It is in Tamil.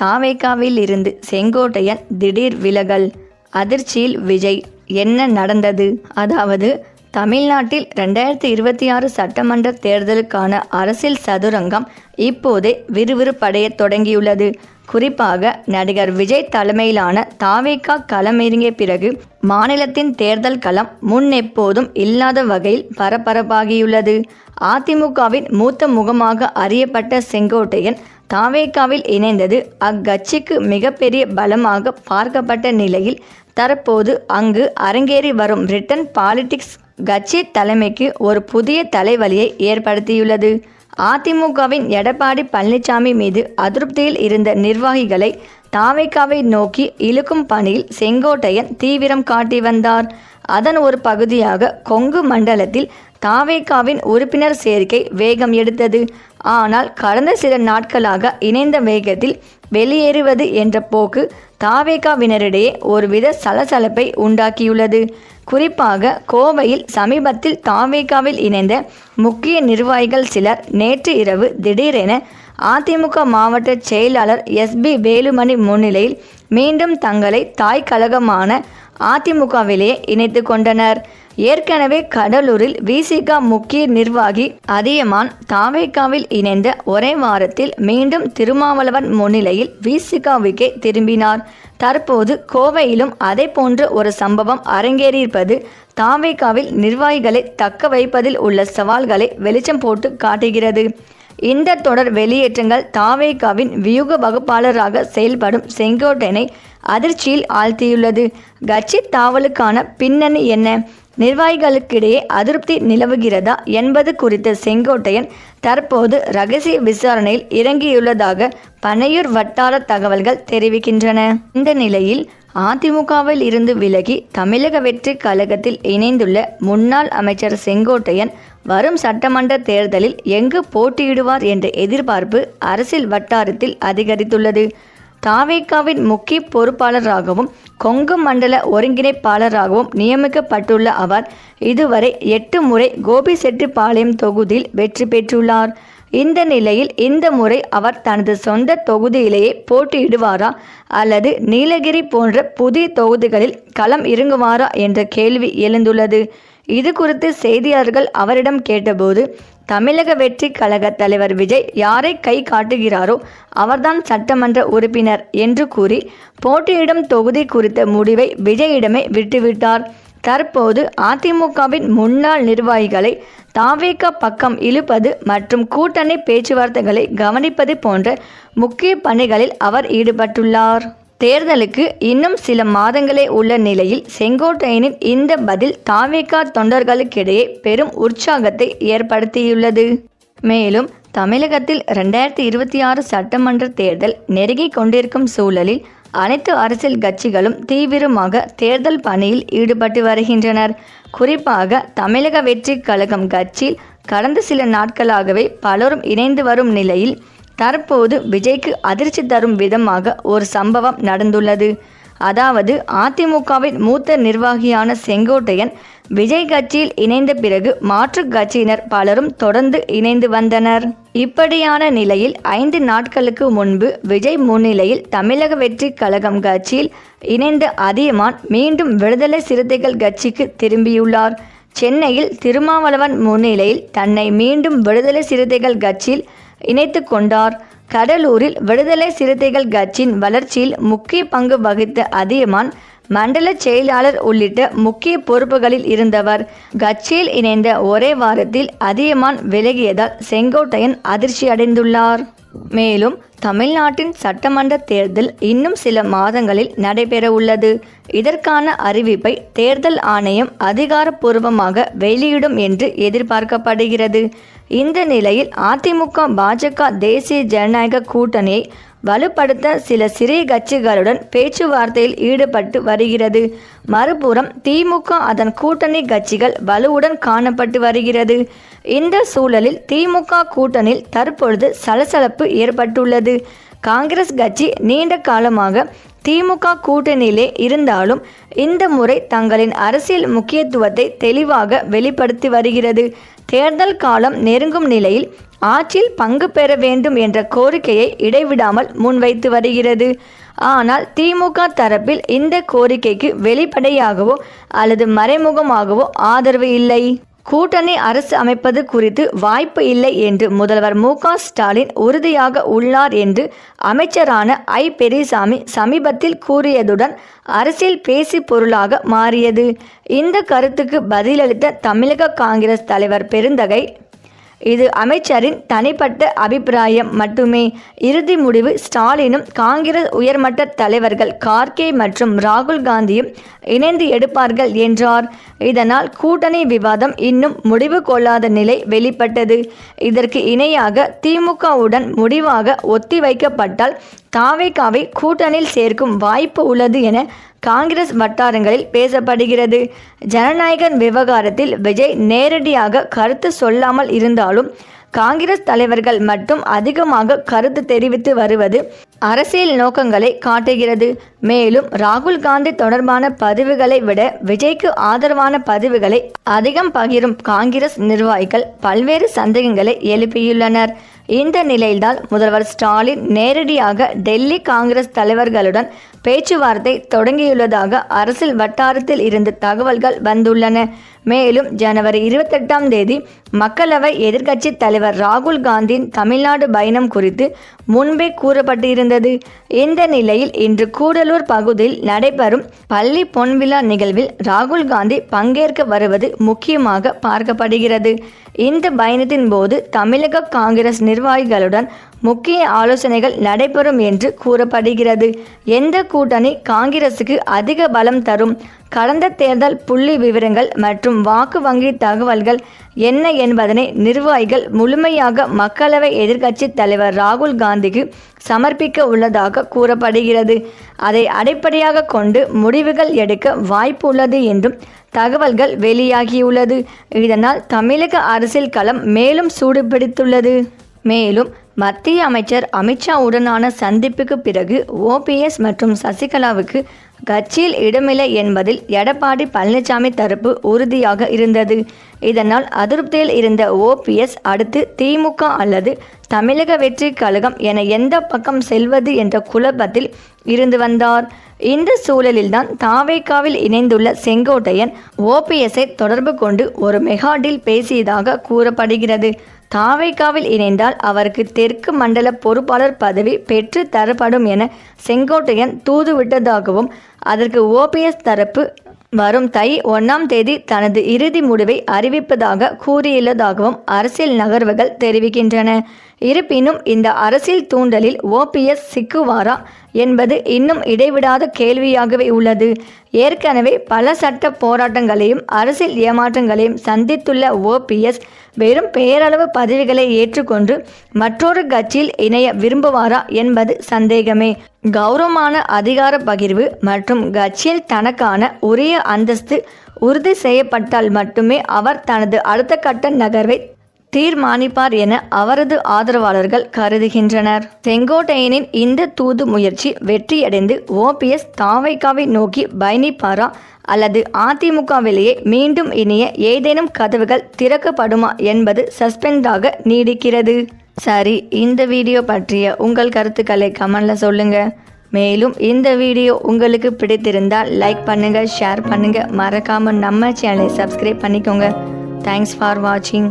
தாவேகாவில் இருந்து செங்கோட்டையன் திடீர் விலகல். அதிர்ச்சியில் விஜய். என்ன நடந்தது? அதாவது தமிழ்நாட்டில் 2026 சட்டமன்ற தேர்தலுக்கான அரசியல் சதுரங்கம் இப்போதே விறுவிறுப்படைய தொடங்கியுள்ளது. குறிப்பாக நடிகர் விஜய் தலைமையிலான தாவேகா களமிறங்கிய பிறகு மாநிலத்தின் தேர்தல் களம் முன்னெப்போதும் இல்லாத வகையில் பரபரப்பாகியுள்ளது. அதிமுகவின் மூத்த முகமாக அறியப்பட்ட செங்கோட்டையன் தாவேகாவில் இணைந்தது அக்கட்சிக்கு மிகப்பெரிய பலமாக பார்க்கப்பட்ட நிலையில் தற்போது அங்கு அரங்கேறி வரும் ரிட்டன் பாலிடிக்ஸ் கட்சி தலைமைக்கு ஒரு புதிய தலைவலியை ஏற்படுத்தியுள்ளது. அதிமுகவின் எடப்பாடி பழனிசாமி மீது அதிருப்தியில் இருந்த நிர்வாகிகளை தாவேகாவை நோக்கி இழுக்கும் பணியில் செங்கோட்டையன் தீவிரம் காட்டி வந்தார். அதன் ஒரு பகுதியாக கொங்கு மண்டலத்தில் தாவேகாவின் உறுப்பினர் சேர்க்கை வேகம் எடுத்தது. ஆனால் கடந்த சில நாட்களாக இணைந்த வேகத்தில் வெளியேறுவது என்ற போக்கு தாவேகாவினரிடையே ஒருவித சலசலப்பை உண்டாக்கியுள்ளது. குறிப்பாக கோவையில் சமீபத்தில் தாவேகாவில் இணைந்த முக்கிய நிர்வாகிகள் சிலர் நேற்று இரவு திடீரென அதிமுக மாவட்ட செயலாளர் எஸ்பி வேலுமணி முன்னிலையில் மீண்டும் தங்களை தாய் கழகமான அதிமுகவிலேயே இணைத்து கொண்டனர். ஏற்கனவே கடலூரில் விசிக முக்கிய நிர்வாகி அதியமான் தாவேகாவில் இணைந்த ஒரே வாரத்தில் மீண்டும் திருமாவளவன் முன்னிலையில் விசிகவுக்கே திரும்பினார். தற்போது கோவையிலும் அதே போன்ற ஒரு சம்பவம் அரங்கேறியிருப்பது தாவேகாவில் நிர்வாகிகளை தக்க வைப்பதில் உள்ள சவால்களை வெளிச்சம் போட்டு காட்டுகிறது. இந்த தொடர் வெளியேற்றங்கள் தாவேகாவின் வியூக வகுப்பாளராக செயல்படும் செங்கோட்டையனை அதிர்ச்சியில் ஆழ்த்தியுள்ளது. கட்சி தாவலுக்கான பின்னணி என்ன? நிர்வாகிகளுக்கிடையே அதிருப்தி நிலவுகிறதா என்பது குறித்த செங்கோட்டையன் தற்போது ரகசிய விசாரணையில் இறங்கியுள்ளதாக பனையூர் வட்டார தகவல்கள் தெரிவிக்கின்றன. இந்த நிலையில் அதிமுகவில் இருந்து விலகி தமிழக வெற்றி கழகத்தில் இணைந்துள்ள முன்னாள் அமைச்சர் செங்கோட்டையன் வரும் சட்டமன்ற தேர்தலில் எங்கு போட்டியிடுவார் என்ற எதிர்பார்ப்பு அரசியல் வட்டாரத்தில் அதிகரித்துள்ளது. தாவேகாவின் முக்கிய பொறுப்பாளராகவும் கொங்கு மண்டல ஒருங்கிணைப்பாளராகவும் நியமிக்கப்பட்டுள்ள அவர் இதுவரை 8 முறை கோபிசெட்டிப்பாளையம் தொகுதியில் வெற்றி பெற்றுள்ளார். இந்த நிலையில் இந்த முறை அவர் தனது சொந்த தொகுதியிலேயே போட்டியிடுவாரா அல்லது நீலகிரி போன்ற புதிய தொகுதிகளில் களம் இறங்குவாரா என்ற கேள்வி எழுந்துள்ளது. இது குறித்து செய்தியாளர்கள் அவரிடம் கேட்டபோது தமிழக வெற்றி கழக தலைவர் விஜய் யாரை கை காட்டுகிறாரோ அவர்தான் சட்டமன்ற உறுப்பினர் என்று கூறி போட்டியிடும் தொகுதி குறித்த முடிவை விஜயிடமே விட்டுவிட்டார். தற்போது அதிமுகவின் முன்னாள் நிர்வாகிகளை தாவேகா பக்கம் இழுப்பது மற்றும் கூட்டணி பேச்சுவார்த்தைகளை கவனிப்பது போன்ற முக்கிய பணிகளில் அவர் ஈடுபட்டுள்ளார். தேர்தலுக்கு இன்னும் சில மாதங்களே உள்ள நிலையில் செங்கோட்டையனின் இந்த பதில் தாவேகா தொண்டர்களுக்கிடையே பெரும் உற்சாகத்தை ஏற்படுத்தியுள்ளது. மேலும் தமிழகத்தில் 2026 சட்டமன்ற தேர்தல் நெருங்கிக் கொண்டிருக்கும் சூழலில் அனைத்து அரசியல் கட்சிகளும் தீவிரமாக தேர்தல் பணியில் ஈடுபட்டு வருகின்றனர். குறிப்பாக தமிழக வெற்றி கழகம் கட்சியில் கடந்த சில நாட்களாகவே பலரும் இணைந்து வரும் நிலையில் தற்போது விஜய்க்கு அதிர்ச்சி தரும் விதமாக ஒரு சம்பவம் நடந்துள்ளது. அதாவது அதிமுகவின் மூத்த நிர்வாகியான செங்கோட்டையன் விஜய் கட்சியில் இணைந்த பிறகு மாற்று கட்சியினர் பலரும் தொடர்ந்து இணைந்து வந்தனர். இப்படியான நிலையில் 5 நாட்களுக்கு முன்பு விஜய் முன்னிலையில் தமிழக வெற்றி கழகம் கட்சியில் இணைந்த அதியமான் மீண்டும் விடுதலை சிறுத்தைகள் கட்சிக்கு திரும்பியுள்ளார். சென்னையில் திருமாவளவன் முன்னிலையில் தன்னை மீண்டும் விடுதலை சிறுத்தைகள் கட்சியில் இணைத்து கொண்டார். கடலூரில் விடுதலை சிறுத்தைகள் கட்சியின் வளர்ச்சியில் முக்கிய பங்கு வகித்த அதியமான் மண்டல செயலாளர் உள்ளிட்ட முக்கிய பொறுப்புகளில் இருந்தவர். கட்சியில் இணைந்த ஒரே வாரத்தில் அதியமான் விலகியதால் செங்கோட்டையன் அதிர்ச்சி அடைந்துள்ளார். மேலும் தமிழ்நாட்டின் சட்டமன்ற தேர்தல் இன்னும் சில மாதங்களில் நடைபெற உள்ளது. இதற்கான அறிவிப்பை தேர்தல் ஆணையம் அதிகாரப்பூர்வமாக வெளியிடும் என்று எதிர்பார்க்கப்படுகிறது. இந்த நிலையில் அதிமுக பாஜக தேசிய ஜனநாயக கூட்டணியை வலுப்படுத்த சில சிறிய கட்சிகளுடன் பேச்சுவார்த்தையில் ஈடுபட்டு வருகிறது. மறுபுறம் திமுக அதன் கூட்டணி கட்சிகள் வலுவுடன் காணப்பட்டு வருகிறது. இந்த சூழலில் திமுக கூட்டணியில் தற்பொழுது சலசலப்பு ஏற்பட்டுள்ளது. காங்கிரஸ் கட்சி நீண்ட காலமாக திமுக கூட்டணியிலே இருந்தாலும் இந்த முறை தங்களின் அரசியல் முக்கியத்துவத்தை தெளிவாக வெளிப்படுத்தி வருகிறது. தேர்தல் காலம் நெருங்கும் நிலையில் ஆட்சியில் பங்கு பெற வேண்டும் என்ற கோரிக்கையை இடைவிடாமல் முன்வைத்து வருகிறது. ஆனால் திமுக தரப்பில் இந்த கோரிக்கைக்கு வெளிப்படையாகவோ அல்லது மறைமுகமாகவோ ஆதரவு இல்லை. கூட்டணி அரசு அமைப்பது குறித்து வாய்ப்பு இல்லை என்று முதல்வர் மு.க. ஸ்டாலின் உறுதியாக உள்ளார் என்று அமைச்சரான ஐ. பெரியசாமி சமீபத்தில் கூறியதுடன் அரசியல் பேசி பொருளாக மாறியது. இந்த கருத்துக்கு பதிலளித்த தமிழக காங்கிரஸ் தலைவர் பெருந்தகை, இது அமைச்சரின் தனிப்பட்ட அபிப்பிராயம் மட்டுமே. இறுதி முடிவு ஸ்டாலினும் காங்கிரஸ் உயர்மட்ட தலைவர்கள் கார்கே மற்றும் ராகுல் காந்தியும் இணைந்து எடுப்பார்கள் என்றார். இதனால் கூட்டணி விவாதம் இன்னும் முடிவு கொள்ளாத நிலை வெளிப்பட்டது. இதற்கு இணையாக திமுகவுடன் முடிவாக ஒத்திவைக்கப்பட்டால் தாவேகாவை கூட்டணியில் சேர்க்கும் வாய்ப்பு உள்ளது என காங்கிரஸ் வட்டாரங்களில் பேசப்படுகிறது. ஜனநாயகன் விவகாரத்தில் விஜய் நேரடியாக கருத்து சொல்லாமல் இருந்தாலும் காங்கிரஸ் தலைவர்கள் மட்டும் அதிகமாக கருத்து தெரிவித்து வருவது அரசியல் நோக்கங்களை காட்டுகிறது. மேலும் ராகுல் காந்தி தொடர்பான பதிவுகளை விட விஜய்க்கு ஆதரவான பதிவுகளை அதிகம் பகிரும் காங்கிரஸ் நிர்வாகிகள் பல்வேறு சந்தேகங்களை எழுப்பியுள்ளனர். இந்த நிலையில்தான் முதல்வர் ஸ்டாலின் நேரடியாக டெல்லி காங்கிரஸ் தலைவர்களுடன் பேச்சுவார்த்தை தொடங்கியுள்ளதாக அரசியல் வட்டாரத்தில் இருந்து தகவல்கள் வந்துள்ளன. மேலும் ஜனவரி 28ஆம் தேதி மக்களவை எதிர்க்கட்சி தலைவர் ராகுல் காந்தியின் தமிழ்நாடு பயணம் குறித்து முன்பே கூறப்பட்டிருந்தது. இந்த நிலையில் இன்று கூடலூர் பகுதியில் நடைபெறும் பள்ளி பொன்விழா நிகழ்வில் ராகுல் காந்தி பங்கேற்க வருவது முக்கியமாக பார்க்கப்படுகிறது. இந்த பயணத்தின் போது தமிழக காங்கிரஸ் நிர்வாகிகளுடன் முக்கிய ஆலோசனைகள் நடைபெறும் என்று கூறப்படுகிறது. எந்த கூட்டணி காங்கிரசுக்கு அதிக பலம் தரும், கடந்த தேர்தல் புள்ளி விவரங்கள் மற்றும் வாக்கு வங்கி தகவல்கள் என்ன என்பதனை நிர்வாகிகள் முழுமையாக மக்களவை எதிர்க்கட்சி தலைவர் ராகுல் காந்திக்கு சமர்ப்பிக்க உள்ளதாக கூறப்படுகிறது. அதை அடிப்படையாக கொண்டு முடிவுகள் எடுக்க வாய்ப்பு உள்ளது என்றும் தகவல்கள் வெளியாகியுள்ளது. இதனால் தமிழக அரசியல் களம் மேலும் சூடுபிடித்துள்ளது. மேலும் மத்திய அமைச்சர் அமித்ஷா உடனான சந்திப்புக்கு பிறகு ஓபிஎஸ் மற்றும் சசிகலாவுக்கு கட்சியில் இடமில்லை என்பதில் எடப்பாடி பழனிசாமி தரப்பு உறுதியாக இருந்தது. இதனால் அதிருப்தியில் இருந்த ஓபிஎஸ் அடுத்து திமுக அல்லது தமிழக வெற்றி கழகம் என எந்த பக்கம் செல்வது என்ற குழப்பத்தில் இருந்து வந்தார். இந்த சூழலில்தான் தாவேகாவில் இணைந்துள்ள செங்கோட்டையன் ஓபிஎஸ்ஐ தொடர்பு கொண்டு ஒரு மெகா டீல் பேசியதாக கூறப்படுகிறது. தாவேகாவில் இணைந்தால் அவருக்கு தெற்கு மண்டல பொறுப்பாளர் பதவி பெற்று தரப்படும் என செங்கோட்டையன் தூதுவிட்டதாகவும் அதற்கு ஓபிஎஸ் தரப்பு வரும் தை 1ஆம் தேதி தனது இறுதி முடிவை அறிவிப்பதாக கூறியுள்ளதாகவும் அரசியல் நகர்வுகள் தெரிவிக்கின்றன. இருப்பினும் இந்த அரசியல் தூண்டலில் ஓபிஎஸ் சிக்குவாரா என்பது இன்னும் இடைவிடாத கேள்வியாகவே உள்ளது. ஏற்கனவே பல சட்ட போராட்டங்களையும் அரசியல் ஏமாற்றங்களையும் சந்தித்துள்ள ஓபிஎஸ் வெறும் பெயரளவு பதவிகளை ஏற்றுக்கொண்டு மற்றொரு கட்சியில் இணைய விரும்புவாரா என்பது சந்தேகமே. கௌரவமான அதிகார பகிர்வு மற்றும் கட்சியில் தனக்கான உரிய அந்தஸ்து உறுதி செய்யப்பட்டால் மட்டுமே அவர் தனது அடுத்த கட்ட நகர்வை தீர்மானிப்பார் என அவரது ஆதரவாளர்கள் கருதுகின்றனர். செங்கோட்டையனின் இந்த தூது முயற்சி வெற்றியடைந்து ஓபிஎஸ் தாவேகாவை நோக்கி பயணிப்பாரா அல்லது அதிமுகவிலேயே மீண்டும் இணைய ஏதேனும் கதவுகள் திறக்கப்படுமா என்பது சஸ்பென்ஸாக நீடிக்கிறது. சரி, இந்த வீடியோ பற்றிய உங்கள் கருத்துக்களை கமெண்ட்ல சொல்லுங்க. மேலும் இந்த வீடியோ உங்களுக்கு பிடித்திருந்தால் லைக் பண்ணுங்க, ஷேர் பண்ணுங்க, மறக்காம நம்ம சேனலை சப்ஸ்கிரைப் பண்ணிக்கோங்க. தேங்க்ஸ் ஃபார் வாட்சிங்.